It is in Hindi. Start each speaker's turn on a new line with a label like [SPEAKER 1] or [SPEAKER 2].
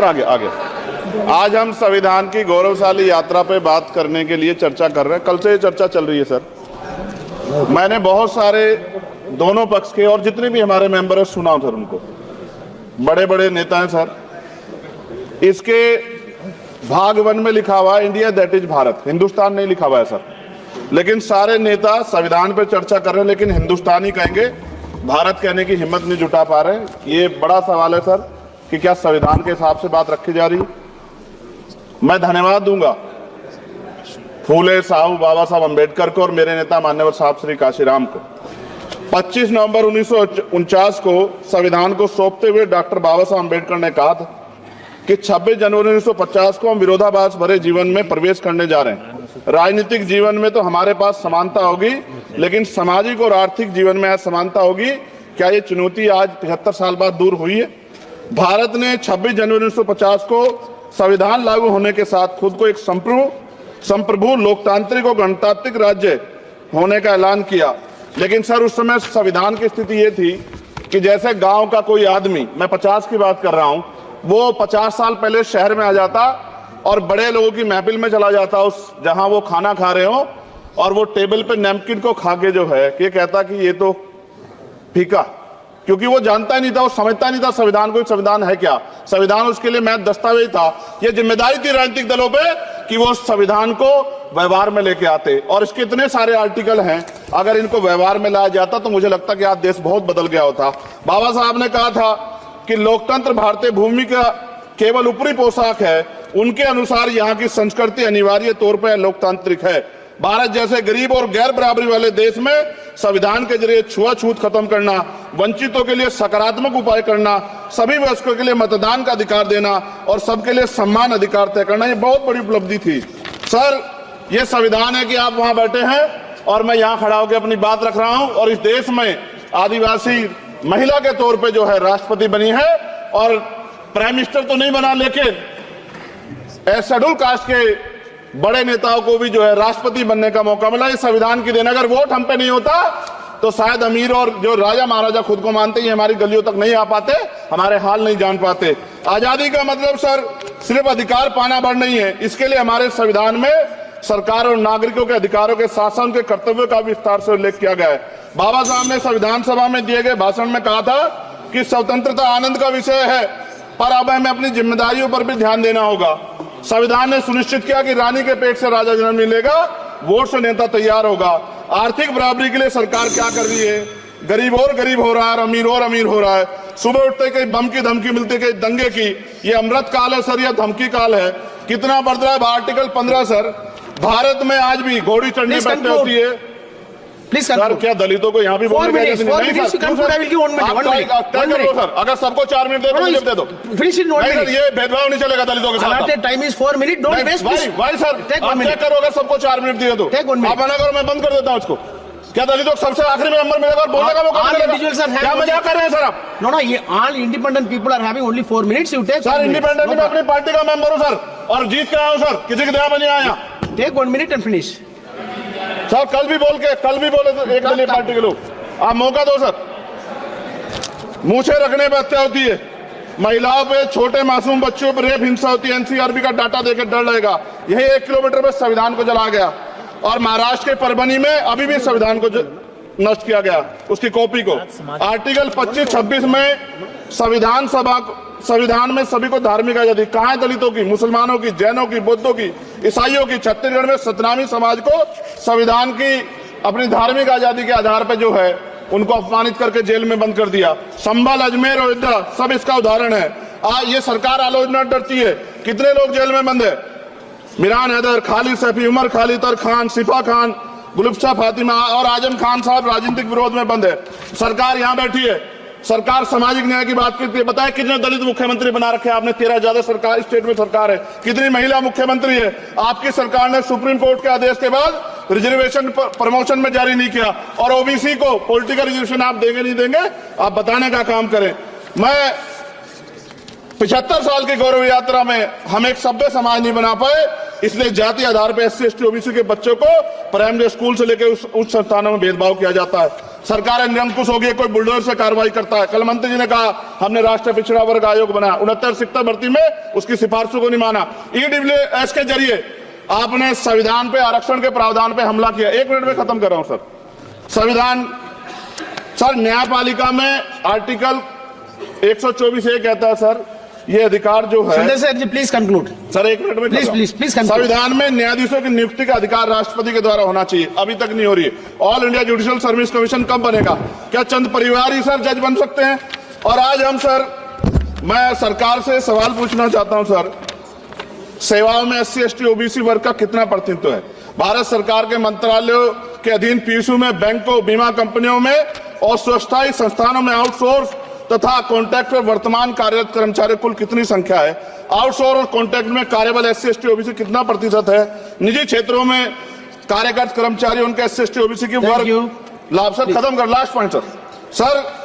[SPEAKER 1] आगे आगे आज हम संविधान की गौरवशाली यात्रा पे बात करने के लिए चर्चा कर रहे हैं। कल से ये चर्चा चल रही है सर। मैंने बहुत सारे दोनों पक्ष के और जितने भी हमारे मेंबर हैं सुना सर, उनको बड़े बड़े नेता हैं सर। इसके भाग 1 में लिखा हुआ है India that is Bharat, Hindustan नहीं लिखा हुआ है सर। लेकिन सारे नेता संविधान पे चर्चा कर रहे हैं लेकिन हिंदुस्तान ही कहेंगे, भारत कहने की हिम्मत नहीं जुटा पा रहे। ये बड़ा सवाल है सर कि क्या संविधान के हिसाब से बात रखी जा रही है। मैं धन्यवाद दूंगा फूले साहब बाबा साहब अम्बेडकर को और मेरे नेता मान्यवर साहब श्री काशीराम को। 25 नवंबर 1949 को संविधान को सौंपते हुए डॉक्टर बाबा साहब अम्बेडकर ने कहा था कि 26 जनवरी 1950 को हम विरोधाभास भरे जीवन में प्रवेश करने जा रहे हैं। राजनीतिक जीवन में तो हमारे पास समानता होगी, लेकिन सामाजिक और आर्थिक जीवन में असमानता होगी। क्या ये चुनौती आज 75 साल बाद दूर हुई है? भारत ने 26 जनवरी 1950 को संविधान लागू होने के साथ खुद को एक संप्रभु लोकतांत्रिक और गणतांत्रिक राज्य होने का ऐलान किया। लेकिन सर उस समय संविधान की स्थिति ये थी कि जैसे गांव का कोई आदमी, मैं 50 की बात कर रहा हूं, वो 50 साल पहले शहर में आ जाता और बड़े लोगों की महफिल में चला जाता, उस जहां वो खाना खा रहे हो, और वो टेबल पे नैपकिन को खा के जो है ये कहता कि ये तो फीका, क्योंकि वो जानता ही नहीं था, वो समझता नहीं था संविधान को, संविधान है क्या। संविधान उसके लिए महज दस्तावेज था। ये जिम्मेदारी थी राजनीतिक दलों पे कि वो संविधान को व्यवहार में लेके आते। और इसके इतने सारे आर्टिकल हैं, अगर इनको व्यवहार में लाया जाता तो मुझे लगता कि आज देश बहुत बदल गया होता। बाबा साहब ने कहा था कि लोकतंत्र भारतीय भूमि का केवल ऊपरी पोशाक है, उनके अनुसार यहाँ की संस्कृति अनिवार्य तौर पर लोकतांत्रिक है। भारत जैसे गरीब और गैर बराबरी वाले देश में संविधान के जरिए छुआछूत खत्म करना, वंचितों के लिए सकारात्मक उपाय करना, सभी वयस्कों के लिए मतदान का अधिकार देना और सबके लिए सम्मान अधिकार तय करना, ये बहुत बड़ी उपलब्धि थी सर। ये संविधान है कि आप वहां बैठे हैं और मैं यहाँ खड़ा होकर अपनी बात रख रहा हूं, और इस देश में आदिवासी महिला के तौर पे जो है राष्ट्रपति बनी है, और प्राइम मिनिस्टर तो नहीं बना, लेकिन शेड्यूल कास्ट के बड़े नेताओं को भी जो है राष्ट्रपति बनने का मौका मिला। इस संविधान की देन, अगर वोट हम पे नहीं होता तो शायद अमीर और जो राजा महाराजा खुद को मानते हैं हमारी गलियों तक नहीं आ पाते, हमारे हाल नहीं जान पाते। आजादी का मतलब सर सिर्फ अधिकार पाना भर नहीं है, इसके लिए हमारे संविधान में सरकार और नागरिकों के अधिकारों के शासन के कर्तव्यों का विस्तार से उल्लेख किया गया है। बाबा साहब ने संविधान सभा में दिए गए भाषण में कहा था कि स्वतंत्रता आनंद का विषय है, पर अब हमें अपनी जिम्मेदारियों पर भी ध्यान देना होगा। संविधान ने सुनिश्चित किया कि रानी के पेट से राजा जन्म नहीं लेगा, वोट से नेता तैयार होगा। आर्थिक बराबरी के लिए सरकार क्या कर रही है? गरीब और गरीब हो रहा है, अमीर और अमीर हो रहा है। सुबह उठते कहीं बम की धमकी मिलती, कहीं दंगे की। ये अमृत काल है सर या धमकी काल है? कितना बढ़ रहा है आर्टिकल 15 सर। भारत में आज भी घोड़ी चढ़ने बैठने होती है।
[SPEAKER 2] प्लीज
[SPEAKER 1] सर, क्या दलितों को यहाँ भी बोलने का नहीं सर? अगर सबको 4 मिनट दे दो, ये भेदभाव नहीं चलेगा दलितों के साथ।
[SPEAKER 2] Time is 4 minute, don't waste.
[SPEAKER 1] भाई सर आप चेक करो, अगर सबको 4 मिनट दिए तो आप मना करो, मैं बंद कर देता हूँ इसको। क्या दलितों को सबसे आखिरी में नंबर मिलेगा और बोलने का मौका मिलेगा? क्या मजाक कर रहे हैं सर आप?
[SPEAKER 2] नो, ये all independent people are having only 4 minutes. You take
[SPEAKER 1] sir, independent में अपनी पार्टी का मेंबर हूँ सर, और जीत के आया हूँ सर, किसी की दया में नहीं आया।
[SPEAKER 2] Take 1 minute and finish
[SPEAKER 1] sir. कल भी बोले तो एक दलीय पार्टी के लोग, आप मौका दो सर। मूछे रखने पर हत्या होती है, महिलाओं पे, छोटे मासूम बच्चों पर रेप हिंसा होती है। एनसीआरबी का डाटा देकर डर लगेगा। यही 1 किलोमीटर में संविधान को जला गया, और महाराष्ट्र के परभनी में अभी भी संविधान को नष्ट किया गया, उसकी कॉपी को। आर्टिकल 25-26 में संविधान में सभी को धार्मिक आजादी। कहाँ है दलितों की, मुसलमानों की, जैनों की, बौद्धों की, ईसाइयों की? छत्तीसगढ़ में सतनामी समाज को संविधान की अपनी धार्मिक आजादी के आधार पर जो है उनको अपमानित करके जेल में बंद कर दिया। संभल, अजमेर, अयोध्या सब इसका उदाहरण है। ये सरकार आलोचना डरती है। कितने लोग जेल में बंद है? मिरान हैदर, खालिद सैफी, उमर खालिद खान, सिफा खान, गुलफ्शा फातिमा और आजम खान साहब राजनीतिक विरोध में बंद है। सरकार यहाँ बैठी है, सरकार सामाजिक न्याय की बात करती है। बताए कितने दलित मुख्यमंत्री बना रखे आपने? 13 ज्यादा सरकार स्टेट में सरकार है। कितनी महिला मुख्यमंत्री है? आपकी सरकार ने सुप्रीम कोर्ट के आदेश के बाद रिजर्वेशन प्रमोशन में जारी नहीं किया, और ओबीसी को पॉलिटिकल रिजर्वेशन आप देंगे नहीं देंगे, आप बताने का काम करें। मैं 75 साल की गौरव यात्रा में हम एक सभ्य समाज नहीं बना पाए, इसलिए जाति आधार पर SC ST OBC के बच्चों को प्राइमरी स्कूल से लेकर उच्च संस्थानों में भेदभाव किया जाता है। सरकार निरंकुश हो गई, कोई बुलडोजर से कार्रवाई करता है। कल मंत्री जी ने कहा हमने राष्ट्रीय पिछड़ा वर्ग आयोग बनाया, 69 शिक्षक भर्ती में उसकी सिफारिशों को नहीं माना। EWS के जरिए आपने संविधान पे आरक्षण के प्रावधान पे हमला किया। 1 मिनट में खत्म कर रहा हूं सर। संविधान सर न्यायपालिका में आर्टिकल 124 ये कहता है सर, ये अधिकार जो है
[SPEAKER 2] सुंदर sir ji please conclude
[SPEAKER 1] sir, 1 minute में
[SPEAKER 2] प्लीज
[SPEAKER 1] संविधान में न्यायाधीशों की नियुक्ति का अधिकार राष्ट्रपति के द्वारा होना चाहिए, अभी तक नहीं हो रही है। All India judicial service commission कब बनेगा? क्या चंद परिवार ही सर जज बन सकते हैं? और आज हम सर, मैं सरकार से सवाल पूछना चाहता हूं सर, सेवाओं में SC ST OBC वर्ग का कितना प्रतिनिधित्व है? भारत सरकार के मंत्रालयों के अधीन PSU में, बैंकों, बीमा कंपनियों में और स्वशासी संस्थानों में आउटसोर्स तथा कॉन्ट्रैक्ट पर वर्तमान कार्यरत कर्मचारी कुल कितनी संख्या है? आउटसोर्स और कॉन्ट्रैक्ट में कार्यबल SC ST OBC कितना प्रतिशत है? निजी क्षेत्रों में कार्यरत कर्मचारी उनके SC ST OBC की वर्ग लाभ। सर खत्म कर, लास्ट पॉइंट सर।